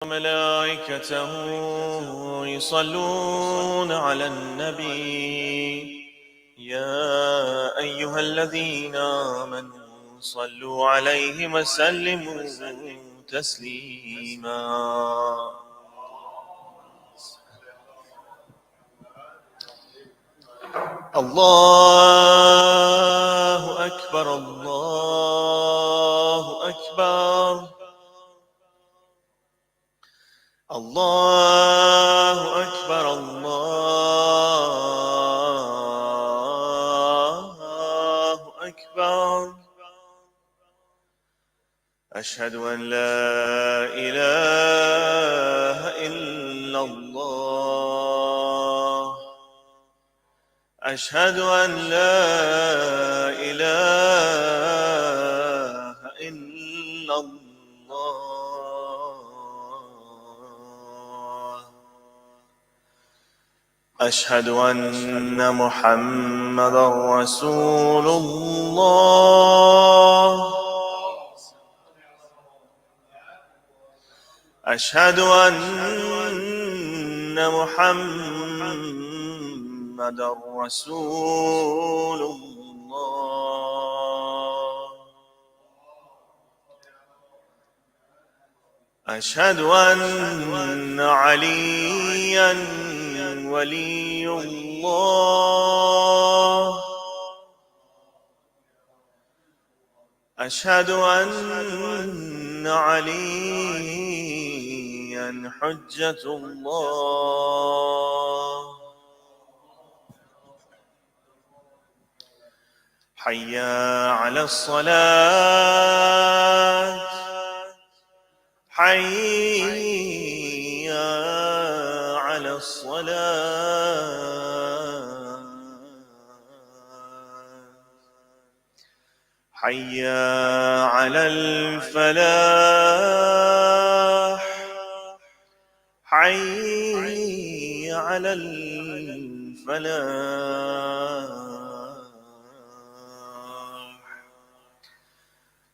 وملائكته يصلون على النبي يا أيها الذين آمنوا صلوا عليه وسلموا تسليما. الله أكبر الله أكبر الله أكبر الله أكبر. أشهد أن لا إله إلا الله. أشهد أن لا إله إلا الله. أشهد أن محمدا رسول الله. أشهد أن محمدا رسول الله. أشهد أن عليا ولي الله. أشهد أن عليا حجة الله. حي على الصلاة. حي على الصلاة. حي على الفلاح. حي على الفلاح.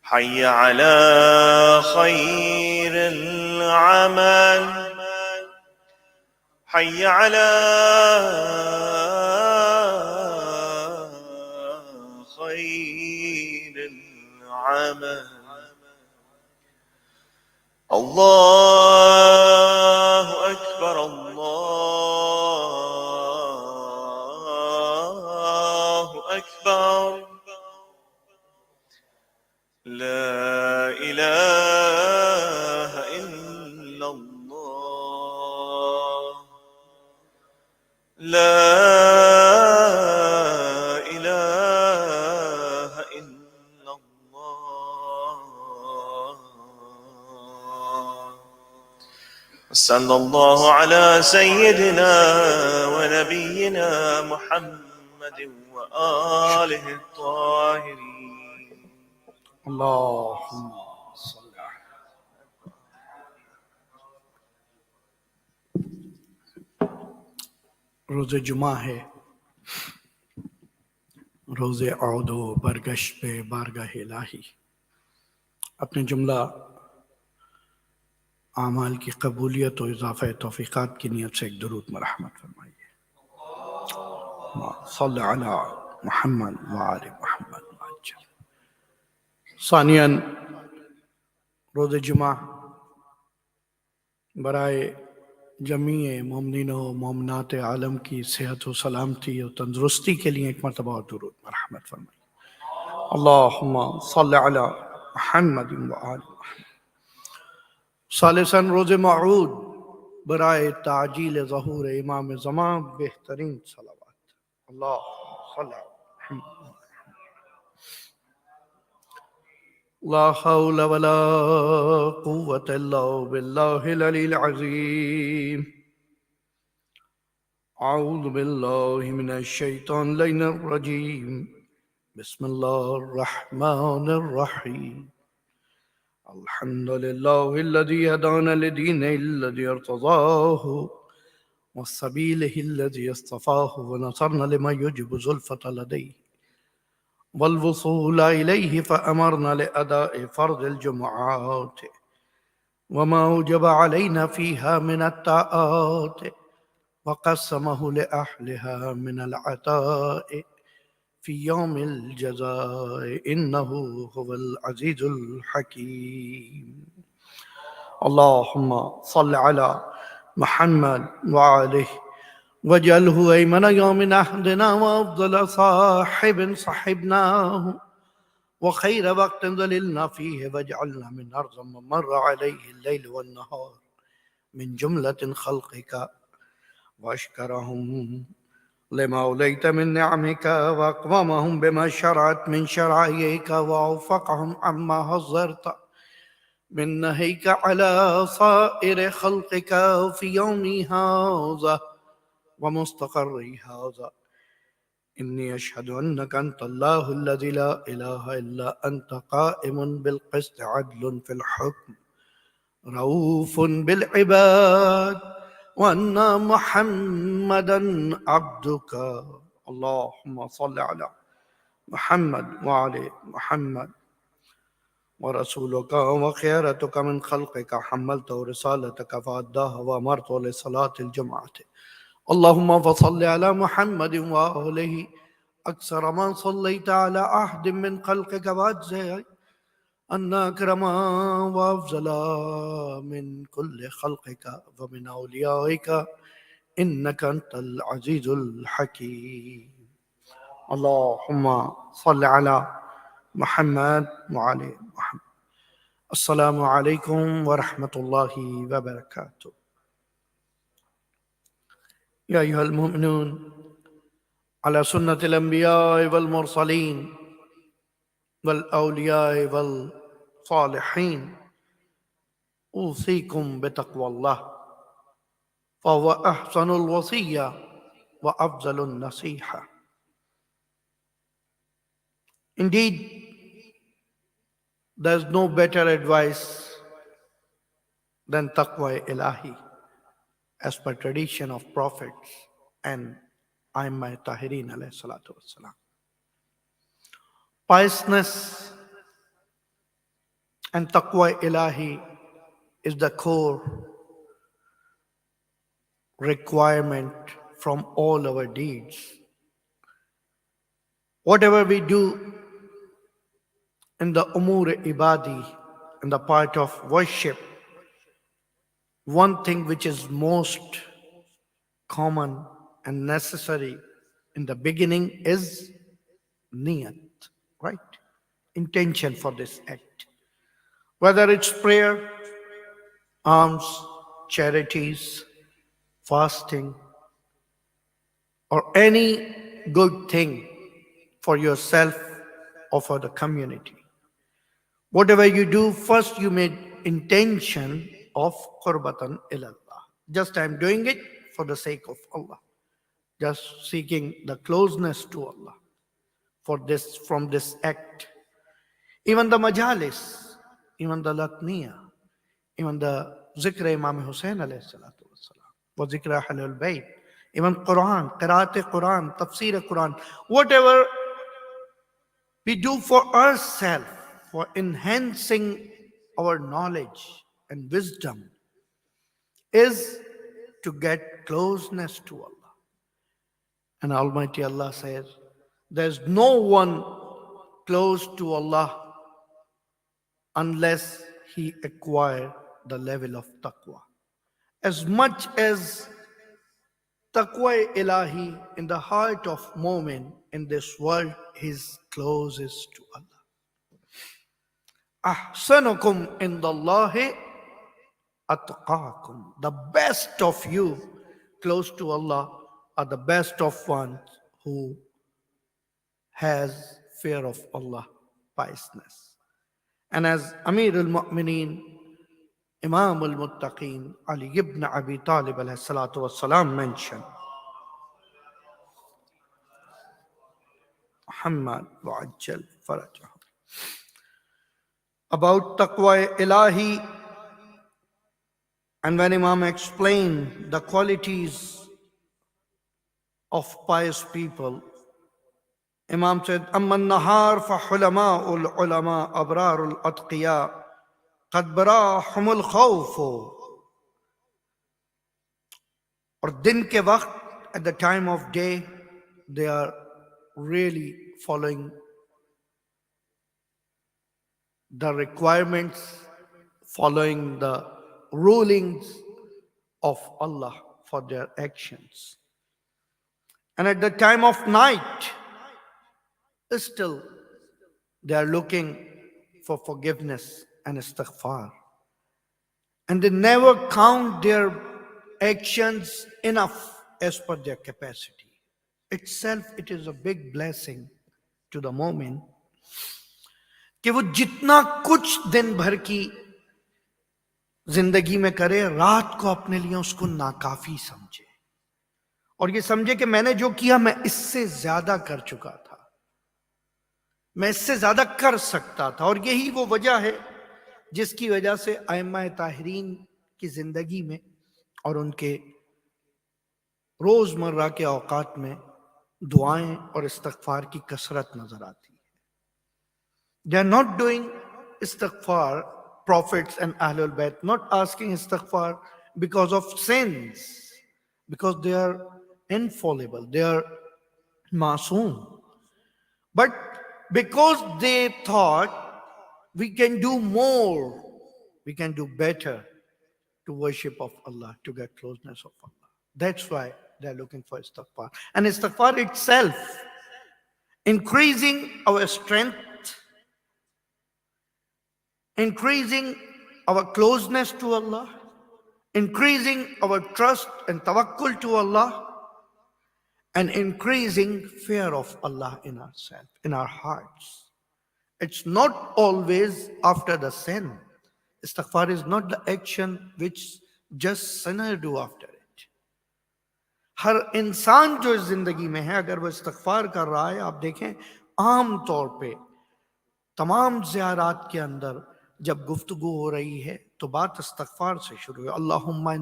حي على خير العمل. حي على خير العمل. الله أكبر الله أكبر. لا إله إلا الله. لا إله إلا الله. صلى الله على سيدنا ونبينا محمد وآله الطاهرين. اللهم صل روز जुमा है, रोज़ औदो बरगश पे बारगाह इलाही। अपने जुमला आमाल की कबूलियत और इजाफ़ा तौफ़ीक़ात की नीयत से एक दुरूद मरहमत फरमाइए। सल्लल्लाहु अला मुहम्मद व आले मुहम्मद। सानियन, रोज़ जुमा बराए जमीए मोमिनीन व मोमिनात आलम की सेहत व सलामती और तंदुरुस्ती के लिए एक मरतबा दुरूद मरहमत फरमाइए। अल्लाहुम्मा सल्लि अला मुहम्मद व आले मुहम्मद। सालिसन, रोज़ मऊद बराए ताजील ज़हूर इमाम ज़मान बेहतरीन सलावत। अल्लाहुम्मा सल्लि अला मुहम्मद। ला हौला वला कुव्वता इल्ला बिल्लाहिल अलील अज़ीम। अऊज़ु बिल्लाहि मिनश शैतानिर रजीम। बिस्मिल्लाहिर रहमानिर रहीम। अल्हम्दुलिल्लाहिल्लज़ी हदाना लिदीनिल्लज़ी इर्तज़ाहु वस्सबीलिहिल्लज़ी इस्तफ़ाहु व नसरना लिमन युजिबु ज़ुल्फ़ता लदैहि वल्वुसूल इलैहि फ़अमरना लिअदाइ फ़र्ज़िल जुमुआत وما أوجب علينا فيها من الطاعات وقسمه لأهلها من العطاء في يوم الجزاء إنه هو العزيز الحكيم. اللهم صل على محمد وعليه واجعله أيمن يوم عهدنا وأفضل صاحب صحبناه وخير وقت ظللنا فيه، واجعلنا من أرض من مر عليه الليل والنهار من جملة خلقك وأشكرهم لما أوليت من نعمك وأقومهم بما شرعت من شرعيك وأوفقهم عما حذرت من نهيك على صائر خلقك في يومي هذا ومستقري هذا. إني أشهد أنك أنت الله الذي لا إله إلا أنت قائم بالقسط عدل في الحكم رؤوف بالعباد وأن محمدا عبدك. اللهم صل على محمد وعلى محمد ورسولك وخيرتك من خلقك حملت رسالتك فأداها وأمرت لصلاة الجمعة. اللهم فصل على محمد وآله أكثر ما صليت على أحد من خلقك وأجزه أن أكرم وأفضل من كل خلقك ومن أوليائك إنك أنت العزيز الحكيم. اللهم صل على محمد وعلى محمد. السلام عليكم ورحمة الله وبركاته. يا أيها المؤمنون على سنة الأنبياء والمرسلين والأولياء والصالحين أوصيكم بتقوى الله فهو أحسن الوصية وأفضل النصيحة. Indeed, there is no better advice than taqwa ilahi as per tradition of prophets and Aimma Tahirin alayhi salatu wassalam. Piousness and taqwa ilahi is the core requirement from all our deeds. Whatever we do in the umur ibadi, in the part of worship, one thing which is most common and necessary in the beginning is niyat, right? Intention for this act. Whether it's prayer, alms, charities, fasting, or any good thing for yourself or for the community. Whatever you do, first you made intention of qurbatan ilallah. Just I'm doing it for the sake of Allah. Just seeking the closeness to Allah for this, from this act. Even the majalis, even the latniya, even the zikr Imam Hussain alayhi salatu wassalam, wa zikr Ahlul Bayt, even Quran, Qiraat Quran, Tafsir Quran, whatever we do for ourselves, for enhancing our knowledge and wisdom, is to get closeness to Allah. And Almighty Allah says, there's no one close to Allah unless he acquire the level of taqwa. As much as taqwa ilahi in the heart of mu'min in this world is closest to Allah. Ahsanukum indallahi atqakum. The best of you close to Allah are the best of ones who has fear of Allah, piousness. And as Amir al-Mu'mineen, Imam al-Muttaqeen, Ali ibn Abi Talib alayhi salatu wassalam mentioned, Muhammad wa'ajjal farajah, about taqwa ilahi. And when Imam explained the qualities of pious people, Imam said, أما النهار فحلماء العلماء أبرار الأتقياء قد براهم الخوف. और दिन के वक्त, at the time of day, they are really following the requirements, following the rulings of Allah for their actions. And at the time of night, still they are looking for forgiveness and istighfar. And they never count their actions enough as per their capacity. Itself, it is a big blessing to the moment कि वो जितना कुछ दिन भर की जिंदगी में करे, रात को अपने लिए उसको नाकाफी समझे और ये समझे कि मैंने जो किया मैं इससे ज्यादा कर चुका था, मैं इससे ज्यादा कर सकता था। और यही वो वजह है जिसकी वजह से अइम्मा ताहिरीन की जिंदगी में और उनके रोजमर्रा के औकात में दुआएं और इस्तगफार की कसरत नजर आती है। They are not doing istighfar, prophets and Ahlul Bayt, not asking istighfar because of sins, because they are infallible, they are masoom. But because they thought we can do more, we can do better to worship of Allah, to get closeness of Allah. That's why they are looking for istighfar. And istighfar itself, increasing our strength, increasing our closeness to Allah, increasing our trust and tawakkul to Allah, and increasing fear of Allah in ourselves, in our hearts. It's not always after the sin. Istighfar is not the action which just sinner do after it. हर इंसान जो इस जिंदगी में है, अगर वो इस्तिगफार कर रहा है, आप देखें आम तौर पे तमाम ज़ियारात के अंदर जब गुफ्तगू हो रही है तो बात इस्तिगफार से शुरू है। अल्लाहुम्मा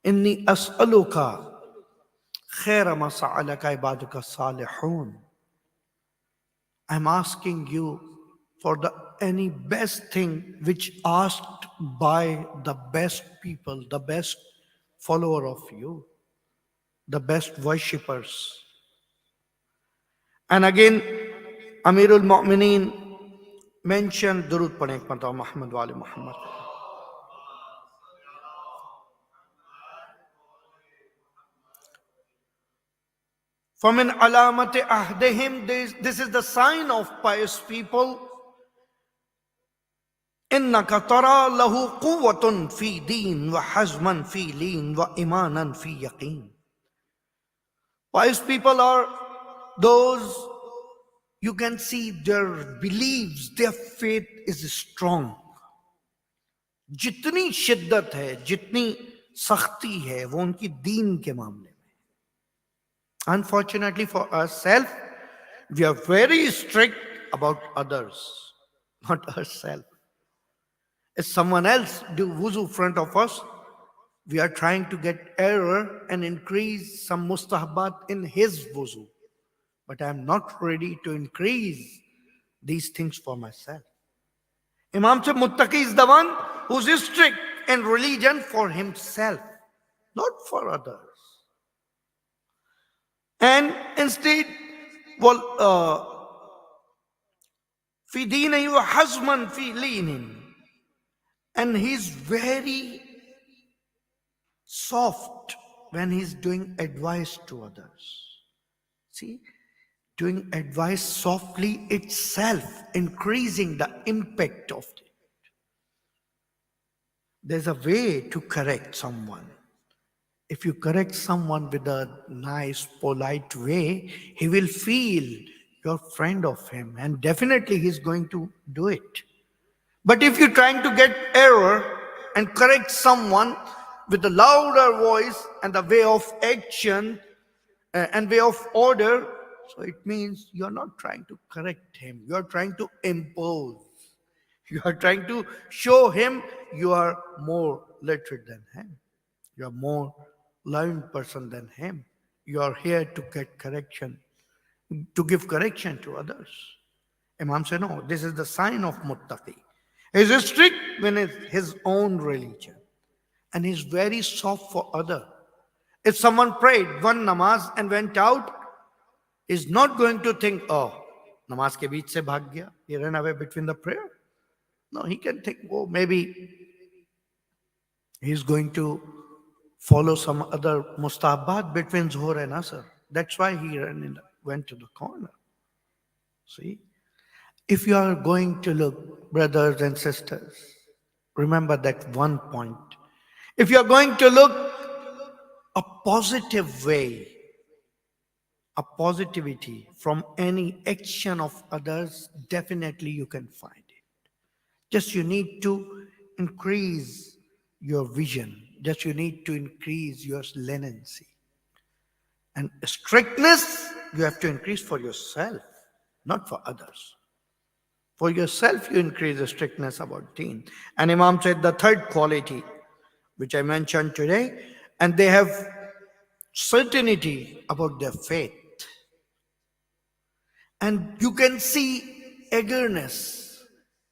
इन्नी अस्अलुका खैर मा सअलका इबादुका सालिहून। I'm asking you for the any best thing which asked by the best people, the best follower of you, the best worshippers. And again, Amirul Mu'mineen mentioned Durud Padhe ek martaba Muhammad wale Muhammad. فَمِنْ عَلَامَةِ أَهْدِهِمْ, this is the sign of pious people. إِنَّكَ تَرَى لَهُ قُوَّةٌ فِي دِينٍ وَحَزْمًا فِي لِينٍ وَإِمَانًا فِي يَقِينٍ. Pious people are those you can see their beliefs, their faith is strong. जितनी शिद्दत है, जितनी सख्ती है वो उनकी दीन के मामले में। Unfortunately for ourselves, we are very strict about others, not ourselves. If someone else do wuzu front of us, we are trying to get error and increase some mustahabat in his wuzu. But I am not ready to increase these things for myself. Imam Sahib Muttaqi is the one who's strict in religion for himself, not for others. And instead, fi deenahi wa hazman fi leenin. And he's very soft when he's doing advice to others. See, doing advice softly itself, increasing the impact of it. There's a way to correct someone. If you correct someone with a nice, polite way, he will feel you're a friend of him and definitely he's going to do it. But if you're trying to get error and correct someone with a louder voice and the way of action and way of order, so it means you're not trying to correct him. You're trying to impose. You are trying to show him you are more literate than him. You are more learned person than him. You are here to get correction, to give correction to others. Imam said, no, this is the sign of muttaqi. He's strict when it's his own religion. And he's very soft for other. If someone prayed one namaz and went out, he's not going to think, oh, namaz ke beech se bhag gaya. He ran away between the prayer. No, he can think, oh, maybe he's going to follow some other mustahabat between Zuhr and Asr. That's why he went to the corner. See? If you are going to look, brothers and sisters, remember that one point. If you are going to look a positive way, a positivity from any action of others, definitely you can find it. Just you need to increase your vision. Just you need to increase your leniency. And strictness, you have to increase for yourself, not for others. For yourself, you increase the strictness about deen. And Imam said the third quality, which I mentioned today, and they have certainty about their faith. And you can see eagerness.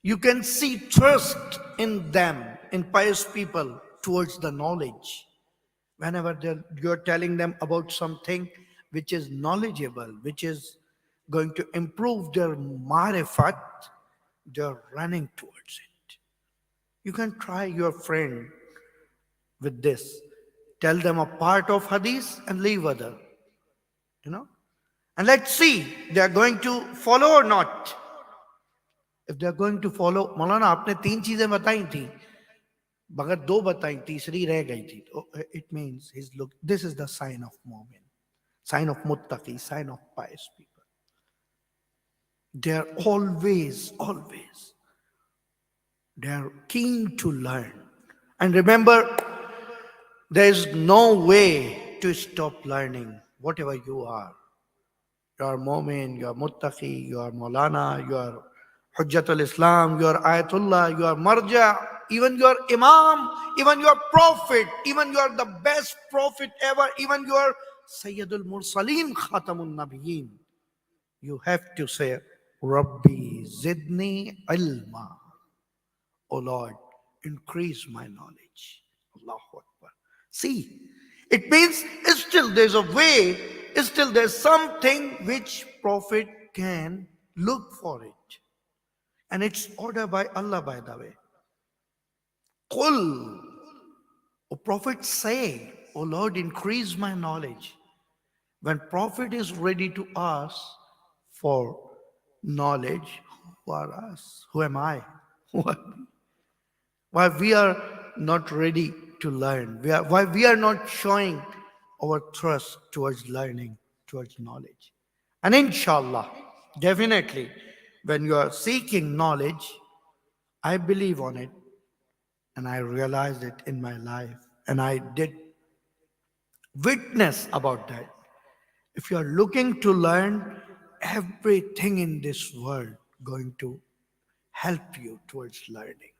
You can see trust in them, in pious people, towards the knowledge. Whenever you're telling them about something which is knowledgeable, which is going to improve their marifat, they're running towards it. You can try your friend with this. Tell them a part of hadith and leave other. You know? And let's see, they are going to follow or not. If they are going to follow, Maulana, आपने तीन चीजें बताई थी, मगर दो बताई, तीसरी रह गई थी. It means this is the sign of mu'min, sign of muttaqi, sign of pious people. They are always, they are keen to learn. And remember, there is no way to stop learning, whatever you are. You are Mu'min, you are Muttaqi, you are Maulana, you are Hujjatul Islam, you are Ayatullah, you are Marja, even you are Imam, even you are Prophet, even you are the best Prophet ever, even you are Sayyidul Mursaleen, Khatamun Nabiyyin. You have to say, Rabbi Zidni Ilma. Oh Lord, increase my knowledge. Allahu Akbar. See, it means still there's a way, still there's something which Prophet can look for it. And it's ordered by Allah, by the way. Qul, O Prophet say, O Lord, increase my knowledge. When Prophet is ready to ask for knowledge, who are us? Who am I? Why we are not ready to learn? Why we are not showing our trust towards learning, towards knowledge. And inshallah, definitely, when you are seeking knowledge, I believe on it and I realized it in my life and I did witness about that. If you are looking to learn, everything in this world going to help you towards learning.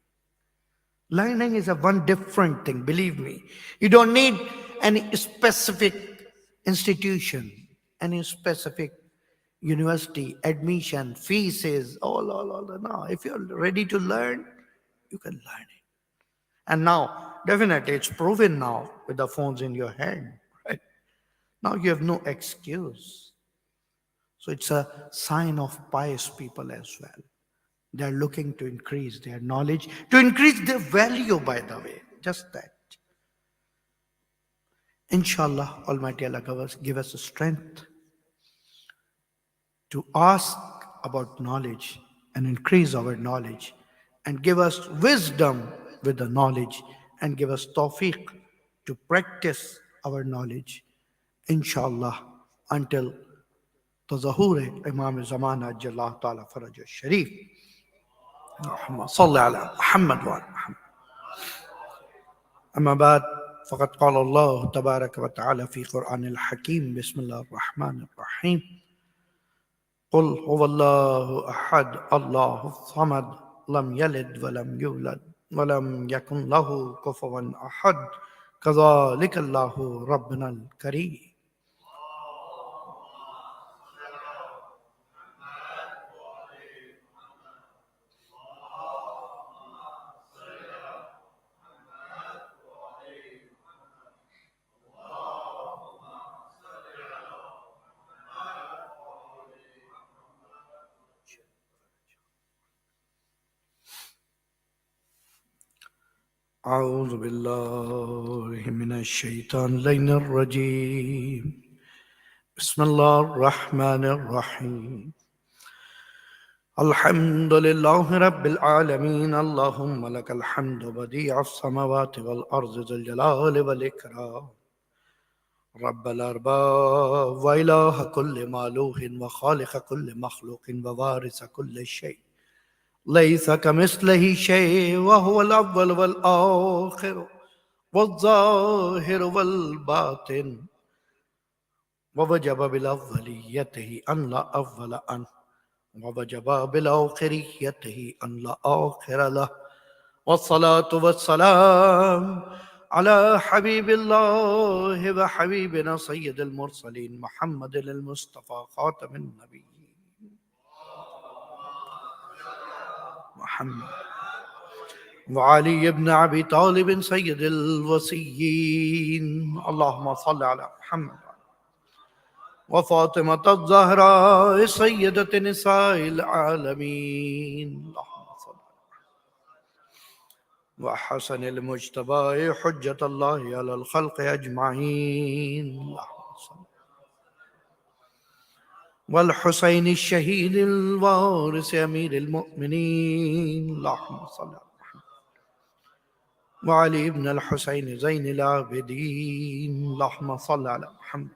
Learning is a one different thing, believe me. You don't need any specific institution, any specific university, admission, fees, all. No, if you're ready to learn, you can learn it. And now, definitely, it's proven now with the phones in your hand, right? Now you have no excuse. So it's a sign of pious people as well. They are looking to increase their knowledge, to increase their value, by the way. Just that. Inshallah, Almighty Allah give us the strength to ask about knowledge and increase our knowledge and give us wisdom with the knowledge and give us tawfiq to practice our knowledge. Inshallah, until Tazahur Imam Zamana Jallah Ta'ala Faraj Sharif. صل على محمد وعلى محمد. أما بعد فقد قال الله تبارك وتعالى في قرآن الحكيم بسم الله الرحمن الرحيم قل هو الله أحد الله الصمد لم يلد ولم يولد ولم يكن له كفوا أحد كذلك الله ربنا الكريم. أعوذ بالله من الشيطان اللعين الرجيم بسم الله الرحمن الرحيم الحمد لله رب العالمين اللهم لك الحمد بديع السماوات والأرض ذو الجلال والإكرام رب الأرباب وإله كل مالوه وخالق كل مخلوق ووارث كل شيء ليس كمثله شيء وهو الأول والآخر والظاهر والباطن ووجب بالأوليته أن لا أول عنه ووجب بالآخريته أن لا آخر له والصلاة والسلام على حبيب الله وحبيبنا سيد المرسلين محمد المصطفى خاتم النبيين محمد وعلي بن أبي طالب سيد الوصيين اللهم صل على محمد وفاطمة الزهراء سيدة نساء العالمين اللهم صل وحسن المجتبى حجة الله على الخلق أجمعين اللهم صل والحسين الشهيد الوارث أمير المؤمنين اللهم صل على وعلي بن الحسين زين العابدين اللهم صل على محمد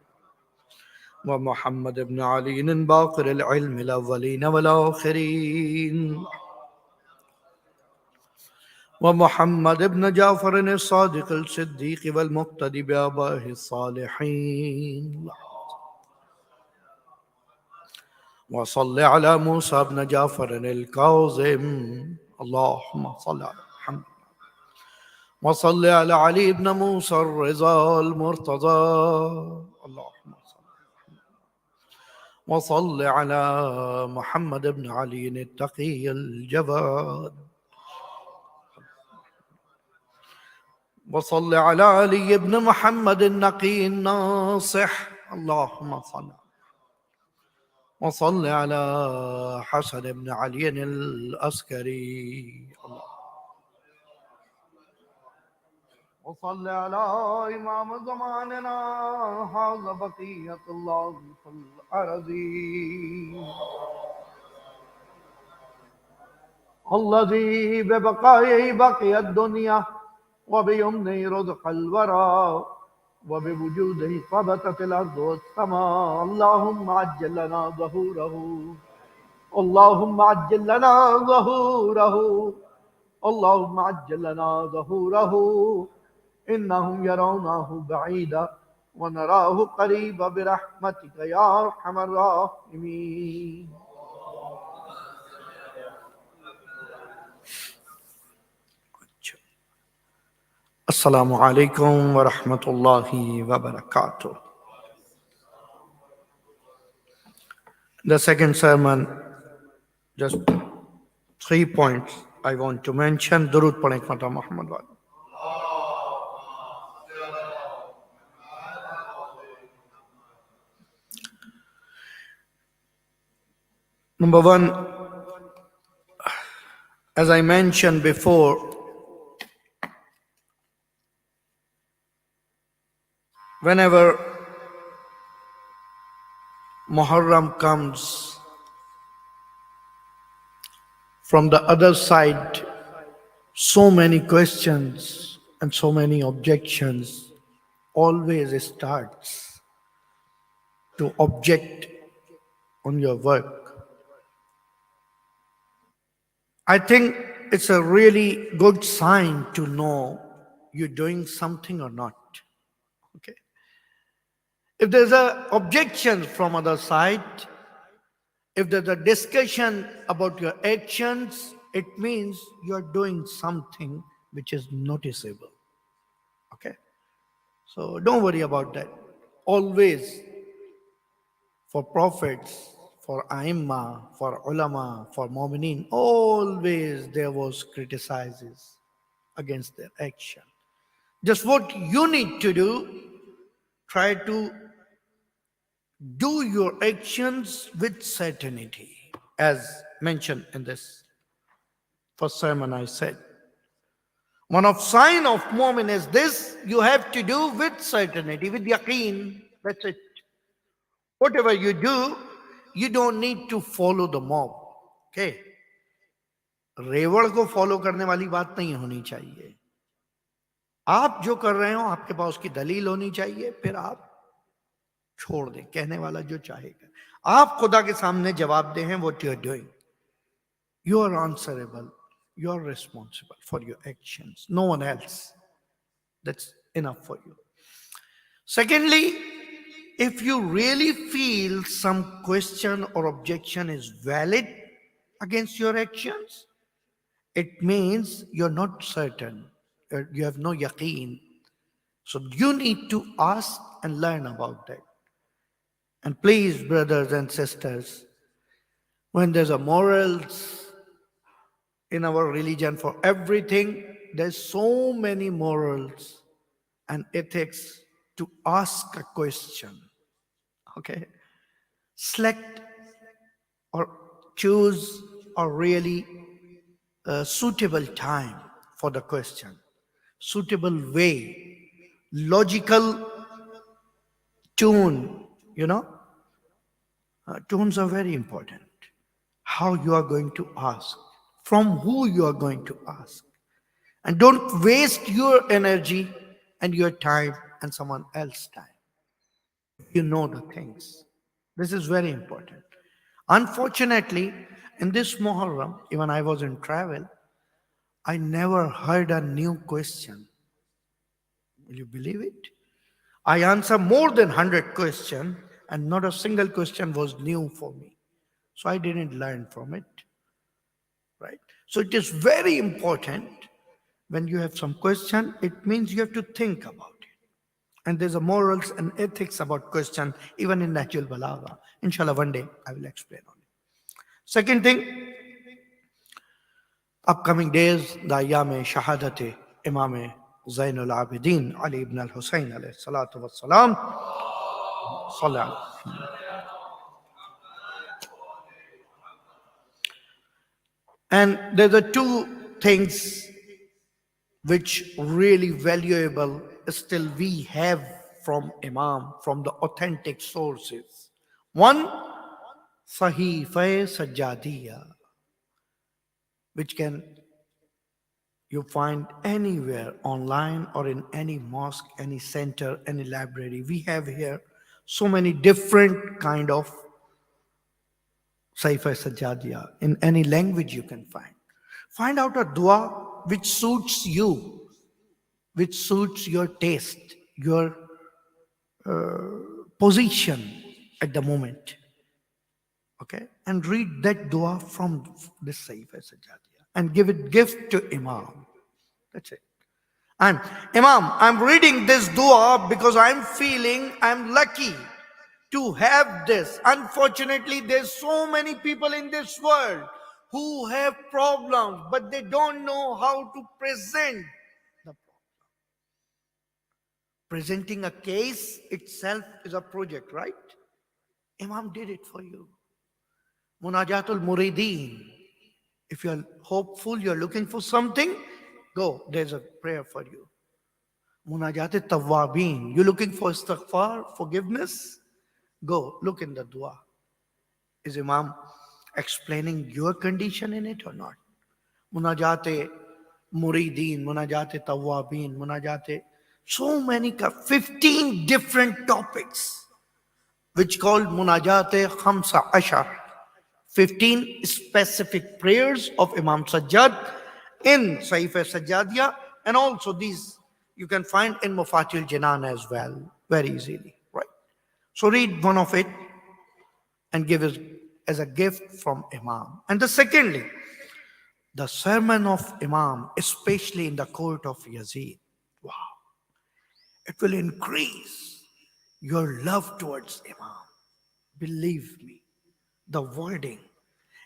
ومحمد بن علي باقر العلم الأولين والآخرين ومحمد بن جعفر الصادق الصديق والمقتدي بآبائه الصالحين وصل على موسى بن جعفر الكاظم اللهم صل على محمد وصل على علي بن موسى الرضا المرتضى اللهم صل وصل على محمد بن علي التقي الجواد وصل على علي بن محمد النقي الناصح اللهم صل وصل على حسن بن علي العسكري وصل على إمام زماننا هذا بقية الله في الأرض الذي ببقائه بقي الدنيا وبيمنه رزق الورى وبوجوده ثبتت الأرض والسماء اللهم عجل لنا ظهوره اللهم عجل لنا ظهوره اللهم عجل لنا ظهوره إنهم يرونه بعيدا ونراه قريبا برحمتك يا أرحم الراحمين. Assalamu alaikum wa rahmatullahi wa barakatuh. The second sermon, just 3 points I want to mention. Durud padhe Mata Muhammad wala. Number one, as I mentioned before, whenever Muharram comes, from the other side, so many questions and so many objections always starts to object on your work. I think it's a really good sign to know you're doing something or not. Okay. If there's a objection from other side, if there's a discussion about your actions, it means you're doing something which is noticeable. Okay. So don't worry about that. Always, for prophets, for Aimma, for ulama, for mu'mineen, always there was criticizes against their action. Just what you need to do, try to do your actions with certainty, as mentioned in this first sermon I said. One of sign of mu'min is this: you have to do with certainty, with yaqeen. That's it. Whatever you do, you don't need to follow the mob. Okay? रेवड़ को follow करने वाली बात नहीं होनी चाहिए. आप जो कर रहे हो आपके पास उसकी दलील होनी चाहिए, फिर आप छोड़ दें. कहने वाला जो चाहेगा, आप खुदा के सामने जवाब दे हैं what you are doing. You are answerable. You are responsible for your actions. No one else. That's enough for you. Secondly, if you really feel some question or objection is valid against your actions, it means you're not certain. You have no yaqeen. So you need to ask and learn about that. And please, brothers and sisters, when there's a morals in our religion for everything, there's so many morals and ethics to ask a question. Okay? Select or choose a really suitable time for the question, suitable way, logical tune. Tones are very important. How you are going to ask, from who you are going to ask. And don't waste your energy and your time and someone else's time. You know the things. This is very important. Unfortunately, in this Muharram, even I was in travel, I never heard a new question. Will you believe it? I answered more than 100 questions and not a single question was new for me. So I didn't learn from it. Right? So it is very important when you have some question, it means you have to think about it. And there's a morals and ethics about question, even in Nahjul Balagha. Inshallah, one day I will explain on it. Second thing, upcoming days, the Ayyam Shahadati Imam Zainul Abidin Ali ibn al-Husayn alayhi salatu wa salam. Salam. And there are two things which really valuable still we have from Imam, from the authentic sources. One, Sahifa Sajjadiyya, which can you find anywhere online or in any mosque, any center, any library. We have here so many different kind of Sahifa Sajjadiyya in any language you can find. Find out a dua which suits you, which suits your taste, your position at the moment. Okay? And read that dua from this Sahifa Sajjadiyya and give it gift to Imam. That's it. And Imam, I'm reading this dua because I'm feeling I'm lucky to have this. Unfortunately, there's so many people in this world who have problems, but they don't know how to present the problem. Presenting a case itself is a project, right? Imam did it for you. Munajatul Murideen. If you're hopeful, you're looking for something, go. There's a prayer for you. Munajat Tawwabin. You're looking for istighfar, forgiveness? Go. Look in the dua. Is Imam explaining your condition in it or not? Munajat Murideen, Munajat Tawwabin, Munajat. So many, 15 different topics, which called Munajat Khamsa Ashar. 15 specific prayers of Imam Sajjad in Sahifa Sajjadiyya, and also these you can find in Mufatil Jinan as well, very easily, right? So read one of it and give it as a gift from Imam. And the secondly, the sermon of Imam, especially in the court of Yazid. Wow. It will increase your love towards Imam. Believe me. The wording.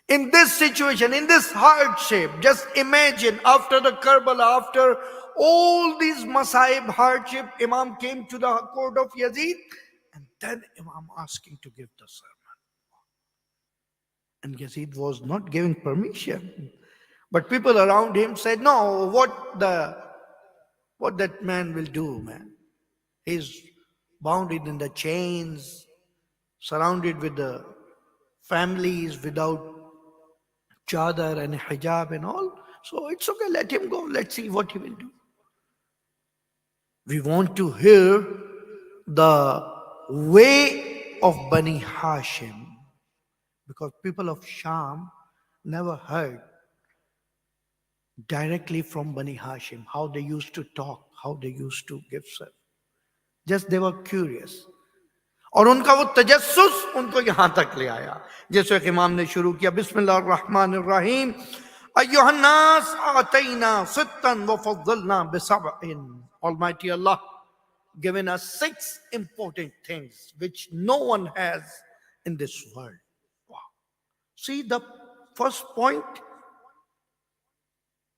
In this situation, in this hardship, just imagine after the Karbala, after all these Masaib hardship, Imam came to the court of Yazid and then Imam asking to give the sermon. And Yazid was not giving permission. But people around him said, no, what the What that man will do, man? He's bounded in the chains, surrounded with the families without chadar and hijab and all. So it's okay, let him go. Let's see what he will do. We want to hear the way of Bani Hashim, because people of Sham never heard directly from Bani Hashim how they used to talk, how they used to give serve. Just they were curious. और उनका वो तजस्सुस उनको यहां तक ले आया, जैसे कि इमाम ने शुरू किया बिस्मिल्लाह अर्रहमान अर्रहीम अय्युहन्नास आतैना सित्तन व फद्दलना बिसबइन. Almighty Allah given us 6 important things which no one has in this world. Wow. See the first point.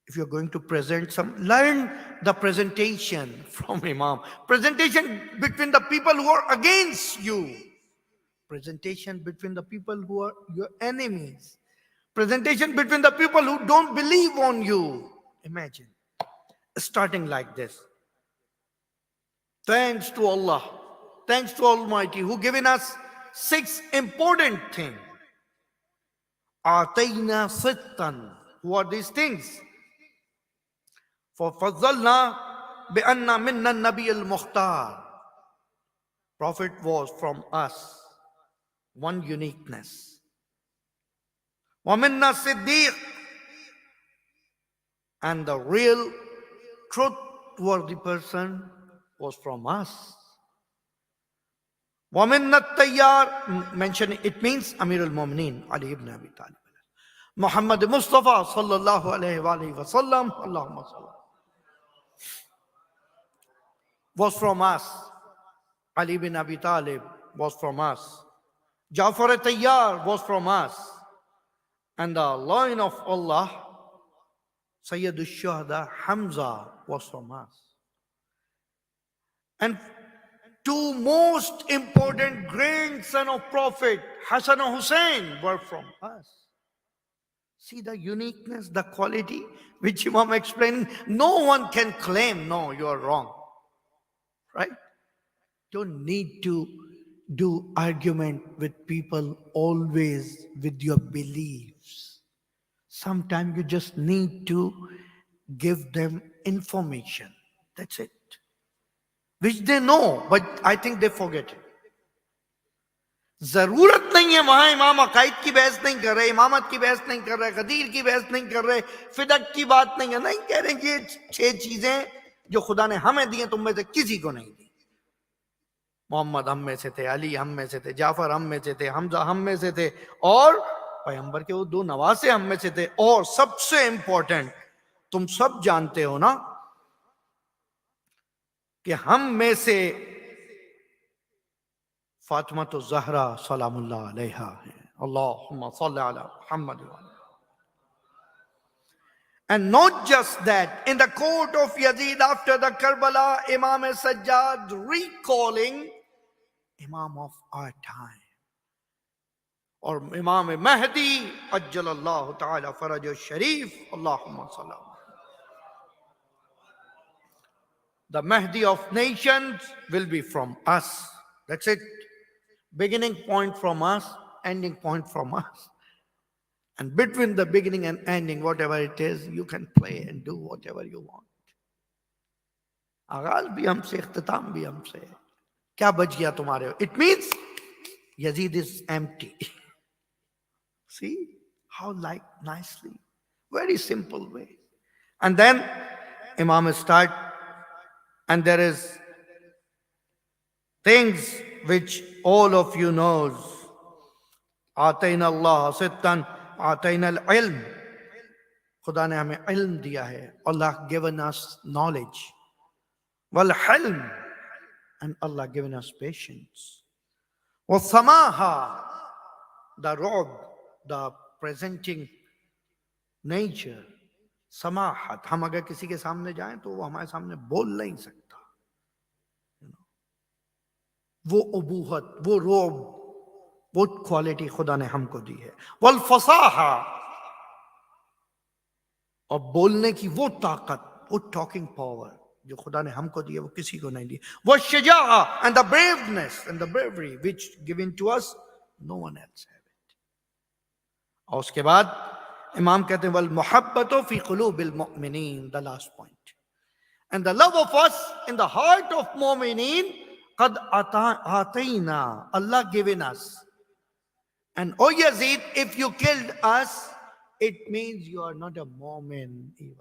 If you're going to present learn the presentation from Imam. Presentation between the people who are against you. Presentation between the people who are your enemies. Presentation between the people who don't believe on you. Imagine. Starting like this. Thanks to Allah. Thanks to Almighty who given us 6 important things. Atayna sittan. Who are these things? فَفَضَّلْنَا بِأَنَّ مِنَّا النَّبِيَ الْمُخْتَارِ. Prophet was from us. One uniqueness. وَمِنَّا الصِّدِّيقِ. And the real truthworthy person was from us. وَمِنَّا التَّيَّارِ. Mention it means Amir al-Mu'mineen Ali ibn Abi Talib. Muhammad Mustafa sallallahu alayhi wa sallam. Allahumma sallam. Was from us. Ali bin Abi Talib was from us. Ja'far Tayyar was from us. And the line of Allah, Sayyidul Shuhada Hamza was from us. And 2 most important grandson of Prophet, Hassan and Hussein, were from us. See the uniqueness, the quality which Imam explained. No one can claim, no, you are wrong. Right? Don't need to do argument with people always with your beliefs. Sometimes you just need to give them information. That's it. Which they know, but I think they forget it. जरूरत नहीं है वहां इमाम अकायद की बहस नहीं कर रहे, इमामत की बहस नहीं कर रहे, गदीर की बहस नहीं कर रहे, फिदक की बात नहीं है, नहीं कह रहे कि ये 6 चीजें जो खुदा ने हमें दी हैं तुम में से किसी को नहीं दी. मोहम्मद हम में से थे, अली हम में से थे, जाफर हम में से थे, हमजा हम में से थे, और पैगंबर के वो 2 नवासे हम में से थे. और सबसे इंपॉर्टेंट, तुम सब जानते हो ना कि हम में से फातिमा तो ज़हरा सलामुल्लाह अलैहा है. अल्लाहुम्मा सल्ली अला Muhammad. And not just that, in the court of Yazid after the Karbala, Imam Sajjad recalling Imam of our time, or Imam Mahdi, Ajjalallahu Ta'ala Faraj Sharif, Allahumma salam. The Mahdi of nations will be from us. That's it. Beginning point from us, ending point from us. And between the beginning and ending, whatever it is, you can play and do whatever you want. आगाज भी हमसे, इख्तिताम भी हमसे. क्या बच गया तुम्हारे? It means Yazid is empty. See how like nicely, very simple way. And then Imam start, and there is things which all of you knows. आतैना अल्लाह सित्तन आतैना इल्म. खुदा ने हमें इल्म दिया है. Allah given us knowledge. Wal hilm. And Allah given us patience. Wal samaha. The rob, the presenting nature. समाहत. हम अगर किसी के सामने जाएं तो वो हमारे सामने बोल नहीं सकता. वो अबूहत, वो रोब, वो क्वालिटी खुदा ने हमको दी है. वल फसाहा. और बोलने की वो ताकत, वो टॉकिंग पावर. जो खुदा ने हमको दिया वो किसी को नहीं दिया. वो शजा and the braveness and the bravery which given to us, no one else have it. और उसके बाद इमाम कहते हैं वल मोहब्बतो फी कुलूबिल मुमिनीन, the last point. And the love of us in the heart of mu'mineen, qad atayna, Allah given us. And O Yazid, if you killed us, it means you are not a mu'min even.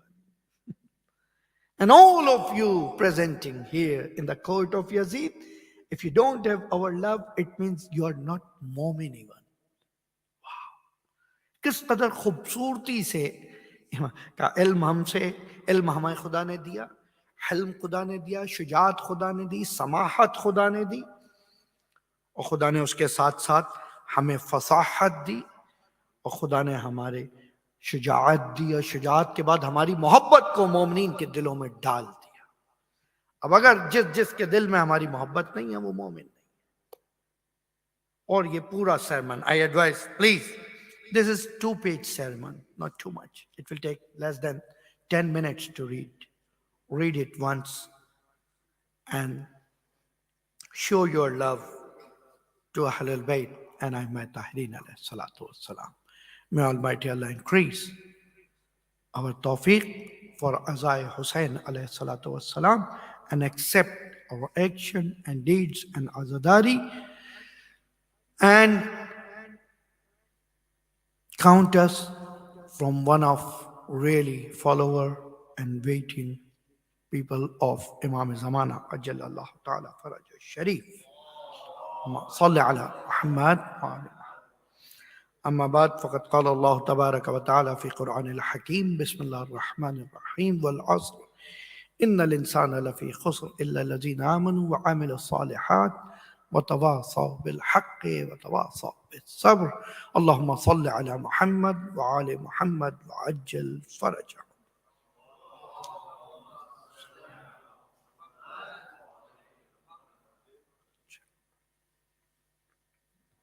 And all of you presenting here in the court of Yazid, if you don't have our love, it means you are not mu'min even. किस कदर खूबसूरती से का इल्म हमसे, इल्म हमें खुदा ने दिया, हिल्म खुदा ने दिया, शुजात खुदा ने दी, समाहत खुदा ने दी, और खुदा ने उसके साथ साथ हमें फसाहत दी, और खुदा ने हमारे शुजात दी, और शुजात के बाद हमारी मोहब्बत को मोमिनीन के दिलों में डाल दिया. अब अगर जिसके दिल में हमारी मोहब्बत नहीं है वो मोमिन नहीं. और ये पूरा sermon, I advise, please, this is 2-page sermon, not too much. It will take less than 10 minutes to read. Read it once and show your love to Ahlul Bayt and Ahmad Tahirin alayhi salatu wassalam. May Almighty Allah increase our tawfiq for Azai Hussain alayhi salatu wassalam and accept our action and deeds and azadari, and count us from one of really follower and waiting people of Imam Zamana Ajjalallahu Ta'ala Faraj Sharif. Salli ala Muhammad wa ali Muhammad. أما بعد فقد قال الله تبارك وتعالى في قرآن الحكيم بسم الله الرحمن الرحيم والعصر إن الإنسان لفي خسر إلا الذين آمنوا وعملوا الصالحات وتواصوا بالحق وتواصوا بالصبر. اللهم صل على محمد وعلى محمد وعجل فرجه.